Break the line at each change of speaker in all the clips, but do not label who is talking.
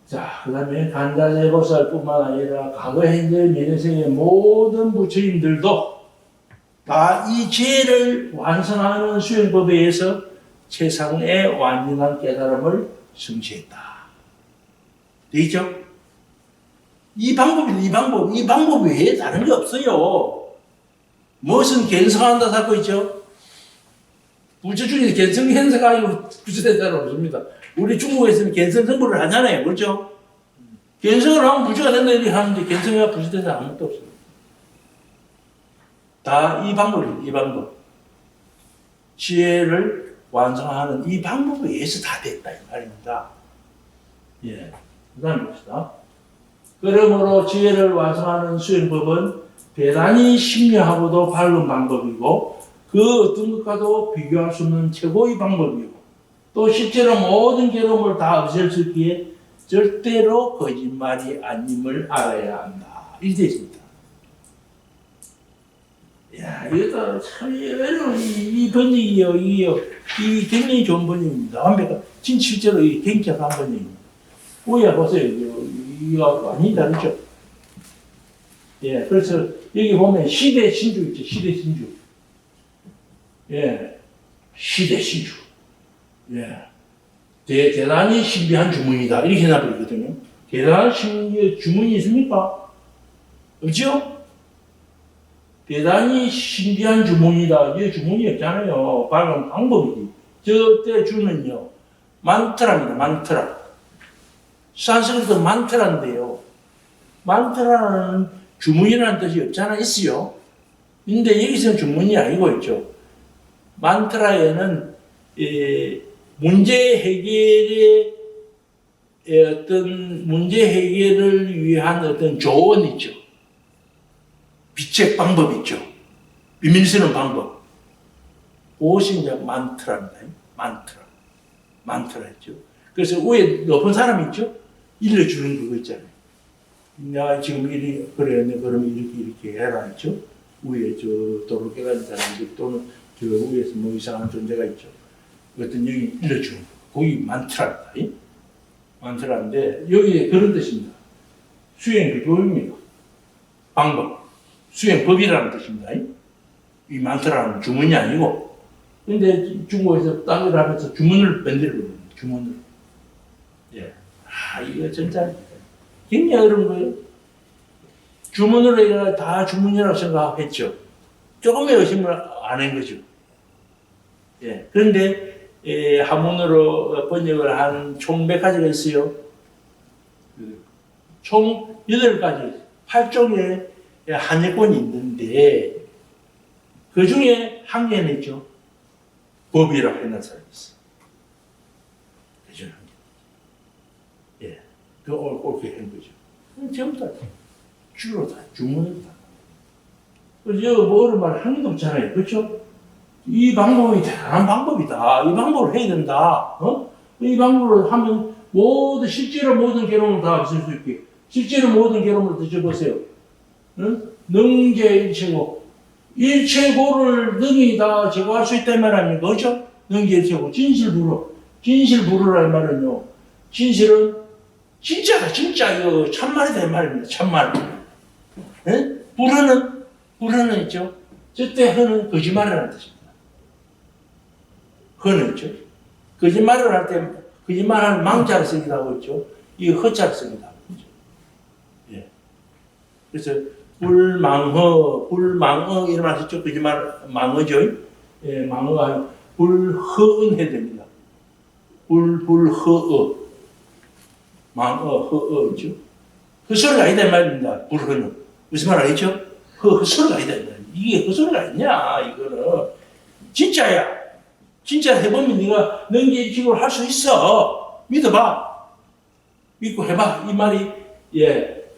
자, 그 다음에 간다제보살뿐만 아니라 과거, 현재, 미래생의 모든 부처님들도 다 이 지혜를 완성하는 수행법에 의해서 최상의 완전한 깨달음을 성취했다. 되겠죠? 이 방법 외에 다른 게 없어요. 무엇은 견성한다 하고 있죠? 부처 중에 견성 현성하고 부처대사는 없습니다. 우리 중국에서는 견성 성불을 하잖아요. 그렇죠? 견성을 하면 부처가 된다 이렇게 하는데 견성과 부처대사 아무것도 없습니다. 다 이 방법. 지혜를 완성하는 이 방법에 의해서 다 됐다 이 말입니다. 예. 그 다음에 봅시다. 그러므로 지혜를 완성하는 수행법은 대단히 심려하고도 밝은 방법이고 그 어떤 것과도 비교할 수 없는 최고의 방법이고 또 실제로 모든 괴로움을 다 없앨 수 있기에 절대로 거짓말이 아님을 알아야 한다. 이렇게 되어 있습니다. 야, 이것도 참 어려운 이 번역이요. 이 굉장히 좋은 번역입니다. 완벽한, 진 실제로 이 굉장한 번역입니다. 오야 보세요. 이거 완전히 다르죠. 예, 그래서 여기 보면 시대 신주 있죠. 시대 신주. 예, 시대 신주. 예, 대단히 신비한 주문이다. 이렇게 해놔버리거든요. 대단한 주문이 있습니까? 없죠? 대단히 신비한 주문이다. 이 주문이 없잖아요. 밝은 방법이지. 저때 주는요, 만트라입니다. 만트라. 산스크리트 만트라인데요. 만트라는 주문이라는 뜻이 없잖아, 있어요. 근데 여기서는 주문이 아니고 있죠. 만트라에는 문제 해결의 어떤 문제 해결을 위한 어떤 조언이 있죠. 비책 방법 있죠. 비밀 쓰는 방법. 그것이 이제 만트라입니다. 만트라 있죠. 그래서 위에 높은 사람이 있죠. 일러주는 그거 있잖아요. 내가 지금 그래, 그러면 이렇게 해라 했죠. 위에 도로 깨달은 사람들 또는 위에서 뭐 이상한 존재가 있죠. 어떤 여기 일러주는 거. 거기 만트라입니다. 만트라인데 여기에 그런 뜻입니다. 수행 교입니다. 방법. 수행법이라는 뜻입니다. 이 만트라는 주문이 아니고. 근데 중국에서 딴 걸 하면서 주문을 만들거든요. 주문을. 예. 이거 진짜 굉장히 어려운 거예요. 주문으로 해가 다 주문이라고 생각했죠. 조금의 의심을 안 한 거죠. 예. 그런데, 한문으로 번역을 한 총 몇 가지가 있어요? 총 8가지, 8종의 한예권이 있는데, 그 중에 한 개는 있죠. 법이라고 해놓은 사람이 있어. 그죠? 예. 옳게 한 거죠. 전부 다 주로 다 주문을 다. 그래서 뭐를 말 한 개도 없잖아요. 그렇죠? 이 방법이 대단한 방법이다. 이 방법을 해야 된다. 이 방법을 하면 실제로 모든 괴로움을 다 없앨 수 있게. 실제로 모든 괴로움을 드셔보세요. 능제일체고. 일체고를 능히 다 제거할 수 있다는 말 아닙니까? 그렇죠? 능제일체고. 진실불허. 진실불허라는 말은요. 진실은 진짜다. 진짜 이거 참말이다 이 말입니다. 참말. 불허는 있죠. 저때 허는 거짓말이라는 뜻입니다. 허는 있죠. 거짓말을 할 때 거짓말하는 망자를 쓰기도 하고 있죠. 이 허자를 쓰기도 하고 있죠. 예. 그래서 불망허 이런 말 했죠. 거짓말 망허죠. 예, 망허가 불허은 해야 됩니다. 불허어. 망허, 허어 있죠. 헛소리가 아니다 이 말입니다. 불허는. 무슨 말 알겠죠? 헛소리가 아니다 이 말입니다. 이게 헛소리가 아니냐 이거는. 진짜야. 진짜 해보면 네가 능계일치고를 할 수 있어. 믿어봐. 믿고 해봐. 이 말이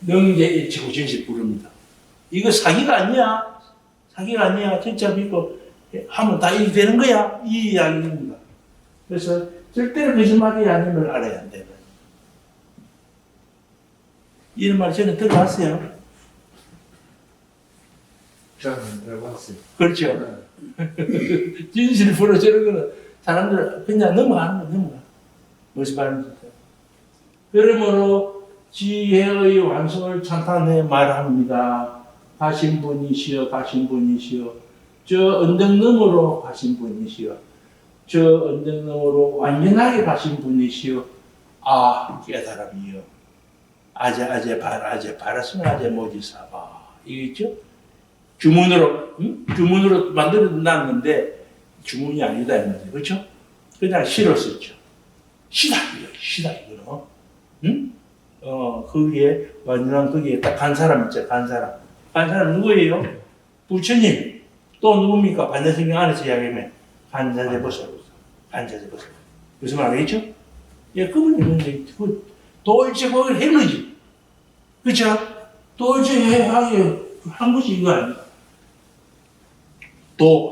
능계일치고 진실불허입니다. 이거 사기가 아니야. 사기가 아니야. 진짜 믿고 하면 다 이렇게 되는 거야. 이 이야기입니다. 그래서 절대로 거짓말이 아님을 알아야 한다. 이런 말 저는 들어봤어요.
저는 들어봤어요.
그렇죠. 진실불허 저런 거는 사람들 그냥 넘어가는 거 넘어가. 무슨 말인지. 그러므로 지혜의 완성을 찬탄해 말합니다. 가신 분이시여 가신 분이시여 저 언덕 너머로 가신 분이시여 저 언덕 너머로 완전하게 가신 분이시여 아 깨달음이여 아제 바라스는 아제 모지사바 이겠죠? 주문으로 주문으로 만들어 놨는데 주문이 아니다 이 말이에요. 그렇죠? 그냥 시로 썼죠. 시다 이거는. 응? 거기에 완전한 거기에 딱 간 사람 있죠. 간 사람 누구예요? 부처님. 또 누굽니까? 반야성경 안에서 이야기하면 간자재보살. 무슨 말 알겠죠? 예, 그분이 있는데 그 도일체 거기를 했는지, 그렇죠? 도일체 하게 한 것이 이거 아니야? 도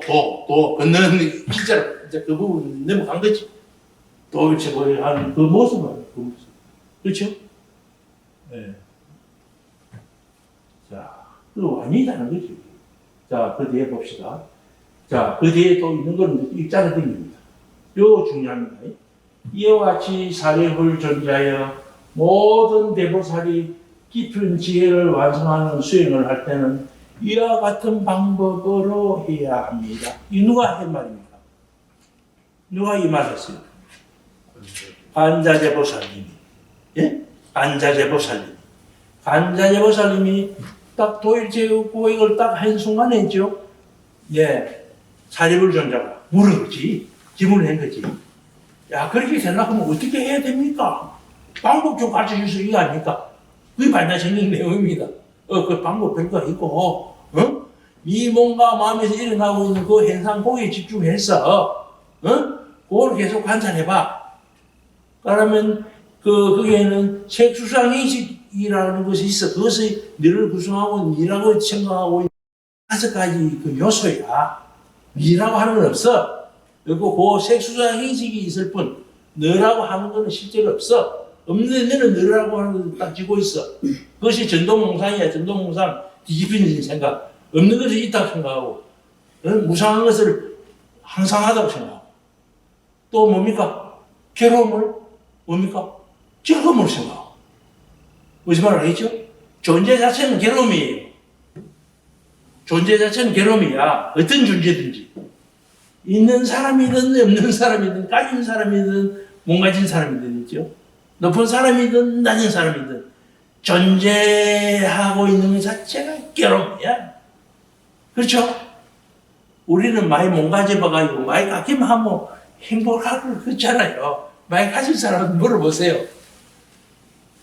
건너는 진짜로 이제 그 부분 넘어간 거지. 도일체 거기를 하는 그 모습은 그 모습, 그렇죠? 예. 자, 그 완전히다는 거지. 자, 그 뒤에 봅시다. 자, 그 뒤에 또 있는 거는 일자로 듭니다. 요 중요합니다. 이와 같이 사례를 존재하여 모든 대보살이 깊은 지혜를 완성하는 수행을 할 때는 이와 같은 방법으로 해야 합니다. 이 누가 한 말입니까? 누가 이 말 했어요? 간자재보살님이. 예? 간자재보살님이 딱 도일체 고액을 딱 한 순간에죠. 예. 사립을 존자가 물은 거지. 질문을 한 거지. 야, 그렇게 되려면 어떻게 해야 됩니까? 방법 좀 가르쳐 주세요. 이거 아닙니까? 그게 반야성경 내용입니다. 그 방법 별거 있고, 이 뭔가 마음에서 일어나고 있는 그 현상 거기에 집중해서, 그걸 계속 관찰해봐. 그러면, 거기에는 색수상인식이라는 것이 있어. 그것이 너를 구성하고 너라고 생각하고 있는 5가지 그 요소야. 너라고 하는 건 없어. 그리고 그 색수상인식이 있을 뿐, 너라고 하는 건 실제로 없어. 없는 너는 너라고 하는 건 딱 쥐고 있어. 그것이 전도몽상이야. 전도몽상 뒤집히는 생각. 없는 것이 있다고 생각하고, 무상한 것을 항상 하다고 생각하고. 또 뭡니까? 괴로움을 뭡니까? 즐거움을 생각하고. 무슨 말 알겠죠? 존재 자체는 괴로움이에요. 존재 자체는 괴로움이야. 어떤 존재든지. 있는 사람이든 없는 사람이든 가진 사람이든 못 가진 사람이든 있죠. 높은 사람이든 낮은 사람이든 존재하고 있는 것 자체가 괴로움이야. 그렇죠? 우리는 많이 못 가져봐가지고 많이 갖기만 하면 행복하고 그렇잖아요. 많이 가진 사람한테 물어보세요.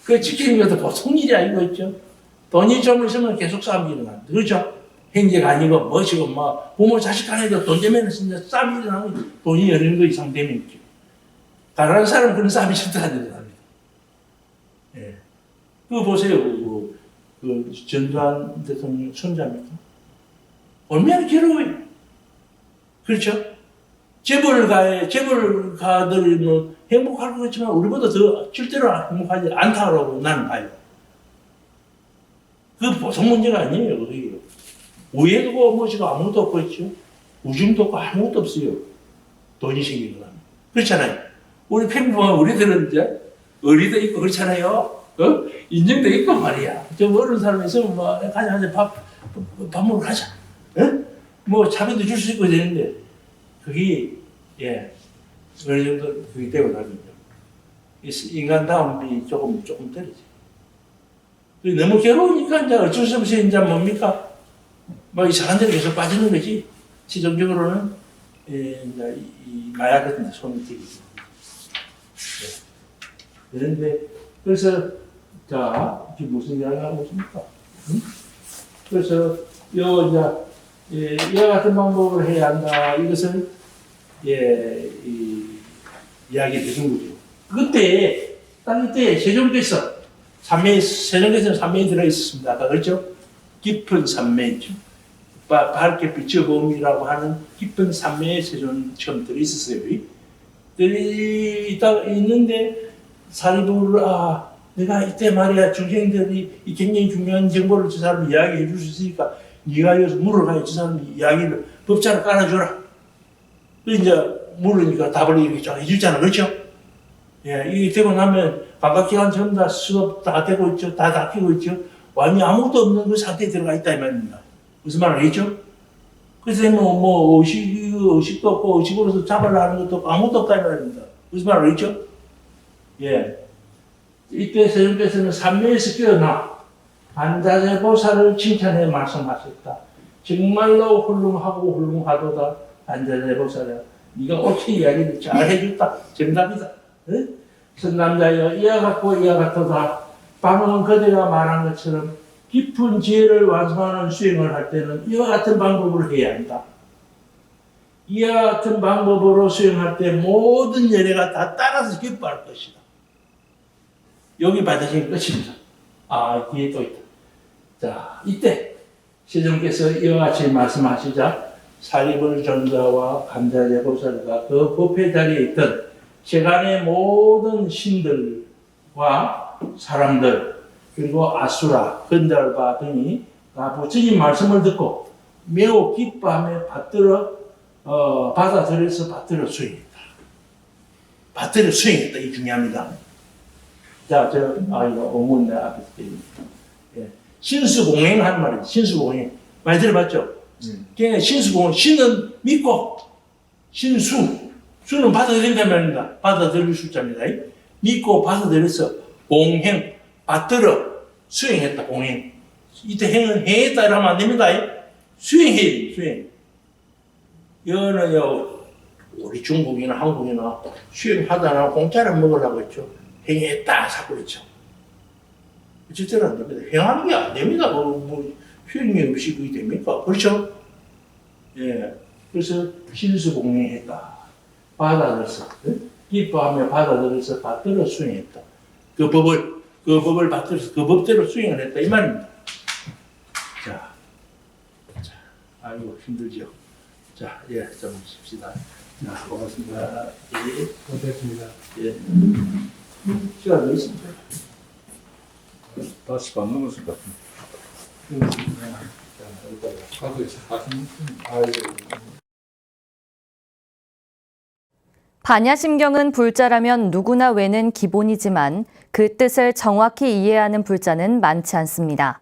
그 지키는 것도 보통 일이 아니고 있죠. 돈이 좀 있으면 계속 싸움이 일어납니다. 그렇죠? 행제가 아니고 멋이고 뭐 부모 자식 간에도 돈 때문에 진짜 싸움이 일어나면 돈이 어느 거 이상 되면 있죠. 가난한 사람은 그런 싸움이 절대 안 일어납니다. 예. 그거 보세요. 그 전두환 대통령 손자입니까? 얼마나 괴로워요. 그렇죠? 재벌가들은 행복할 것 같지만 우리보다 더 절대로 행복하지 않다고 나는 봐요. 그 보통 문제가 아니에요. 그게. 우애도 무엇이고 아무것도 없고 있죠. 우중도 없고 아무것도 없어요. 돈이 생기고 나면. 그렇잖아요. 우리 팬 보면 우리들은 이제 의리도 있고 그렇잖아요. 인정도 있고 말이야. 좀 어려운 사람이 있으면 뭐 가자 밥 먹으러 가자. 뭐 차비도 줄 수 있고 되는데 그게 예 어느 정도 그게 되고 나거든요. 인간다움이 조금 떨어져. 너무 괴로우니까 이제 어쩔 수 없이 이제 뭡니까? 뭐 이상한 데로 계속 빠지는 거지. 최종적으로는 이제 이 마약 같은 데 손을 떼기. 네. 그런데 그래서 자 지금 무슨 이야기를 하고 있습니까? 그래서 이와 같은 방법을 해야 한다. 이것을 이야기 해준 거죠. 그때 딱 이때 세종께서 세종께서는 산매에 들어 있었습니다. 아까 그렇죠? 깊은 산매죠. 밝게 비춰봄이라고 하는 깊은 산매에 세종 처음 들어 있었어요. 있는데 사리부를 내가 이때 말이야 중생들이 굉장히 중요한 정보를 저 사람 이야기해 줄 수 있으니까 네가 여기서 물어가야 저 사람 이야기를 법자를 깔아줘라. 이제 물으니까 답을 이렇게 쫙 해주잖아. 그렇죠? 예, 이게 되고 나면 감각기관 전부 다 수업 다 되고 있죠. 다 닫히고 있죠. 완전히 아무것도 없는 그 상태에 들어가 있다 이 말입니다. 무슨 말을 알겠죠? 그래서 의식도 없고 의식으로서 잡으려는 것도 없고 아무것도 없다 이 말입니다. 무슨 말을 알겠죠? 예. 이때 세종께서는 삼매에서 깨어나 반자재보살을 칭찬해 말씀하셨다. 정말로 훌륭하고 훌륭하도다. 반자재보살이야. 네가 옳게 이야기를 잘 해줬다. 정답이다. 네? 선남자여 이와 같고 이와 같도다. 방금 그대가 말한 것처럼 깊은 지혜를 완성하는 수행을 할 때는 이와 같은 방법으로 해야 한다. 이와 같은 방법으로 수행할 때 모든 예례가 다 따라서 기뻐할 것이다. 여기 받으신 끝입니다. 아, 뒤에 또 있다. 자, 이때 세종께서 이와 같이 말씀하시자 사리불 전자와 감자재보살과 그 법회 자리에 있던 세간의 모든 신들과 사람들 그리고 아수라, 건달바 등이 다 부처님 말씀을 듣고 매우 기뻐하며 받아들여서 받들어 수행했다. 받들어 수행했다. 이 중요합니다. 자, 이거 어문 내 앞에서 드립니다. 예. 신수공행한 말이에요. 신수공행. 많이 들어봤죠? 그러니까 신수공행. 신은 믿고, 수는 받아들인단 말입니다. 받아들일 숫자입니다. 믿고 받아들여서 공행, 받들어 수행했다. 공행. 이때 행은 행했다 이러면 안 됩니다. 수행해야 수행. 이거는요, 우리 중국이나 한국이나 수행하다나 공짜를 먹으려고 했죠. 행했다 자꾸 그랬죠. 어쨌든 안 됩니다. 행하는 게 안 됩니다. 수행이 없이 그게 됩니까? 그렇죠? 예. 그래서 신수공행했다. 받아들여서, 기뻐하며 받아들여서 받들어 수행했다. 그 법을 받들어서 그 법대로 수행을 했다. 이 말입니다. 자, 아이고, 힘들죠. 자, 예, 좀 쉽시다. 자, 고맙습니다. 예.
고맙습니다.
예. 시간 더 있습니다.
다시 밥 먹었을 것 같은데. 가도 있어.
반야심경은 불자라면 누구나 외는 기본이지만 그 뜻을 정확히 이해하는 불자는 많지 않습니다.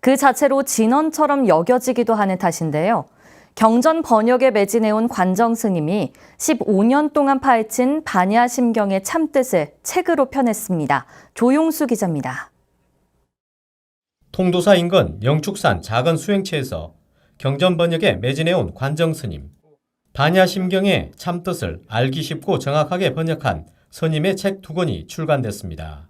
그 자체로 진언처럼 여겨지기도 하는 탓인데요. 경전 번역에 매진해온 관정 스님이 15년 동안 파헤친 반야심경의 참뜻을 책으로 펴냈습니다. 조용수 기자입니다.
통도사 인근 영축산 작은 수행체에서 경전 번역에 매진해온 관정 스님. 반야심경의 참뜻을 알기 쉽고 정확하게 번역한 스님의 책 2권이 출간됐습니다.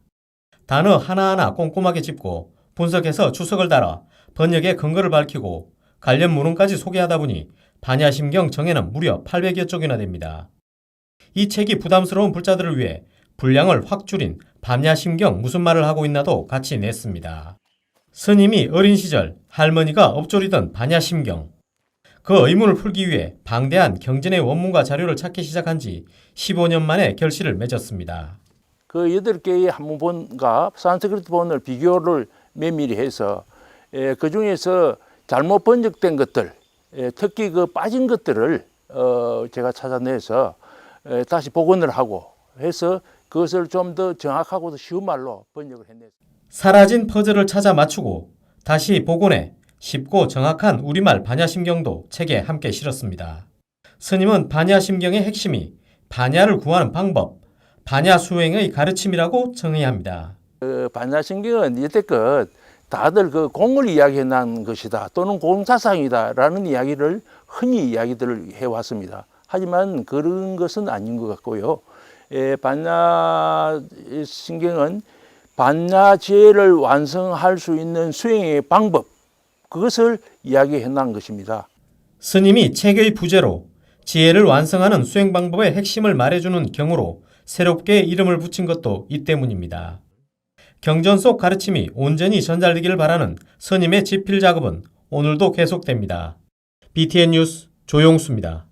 단어 하나하나 꼼꼼하게 짚고 분석해서 주석을 달아 번역의 근거를 밝히고 관련 문헌까지 소개하다 보니 반야심경 정에는 무려 800여 쪽이나 됩니다. 이 책이 부담스러운 불자들을 위해 분량을 확 줄인 반야심경 무슨 말을 하고 있나도 같이 냈습니다. 스님이 어린 시절 할머니가 엎조리던 반야심경. 그 의문을 풀기 위해 방대한 경전의 원문과 자료를 찾기 시작한 지 15년 만에 결실을 맺었습니다.
그 8개의 한문본과 산스크리트 본을 비교를 면밀히 해서 그 중에서 잘못 번역된 것들, 특히 그 빠진 것들을 제가 찾아내서 다시 복원을 하고 해서 그것을 좀 더 정확하고 쉬운 말로 번역을 해냈습니다.
사라진 퍼즐을 찾아 맞추고 다시 복원해 쉽고 정확한 우리말 반야심경도 책에 함께 실었습니다. 스님은 반야심경의 핵심이 반야를 구하는 방법, 반야수행의 가르침이라고 정의합니다.
반야심경은 이때껏 다들 그 공을 이야기해 난 것이다 또는 공사상이다라는 이야기를 흔히 이야기들을 해왔습니다. 하지만 그런 것은 아닌 것 같고요. 반야심경은 반야지혜를 완성할 수 있는 수행의 방법, 그것을 이야기해 난 것입니다.
스님이 책의 부제로 지혜를 완성하는 수행 방법의 핵심을 말해주는 경우로 새롭게 이름을 붙인 것도 이 때문입니다. 경전 속 가르침이 온전히 전달되기를 바라는 스님의 집필 작업은 오늘도 계속됩니다. BTN 뉴스 조용수입니다.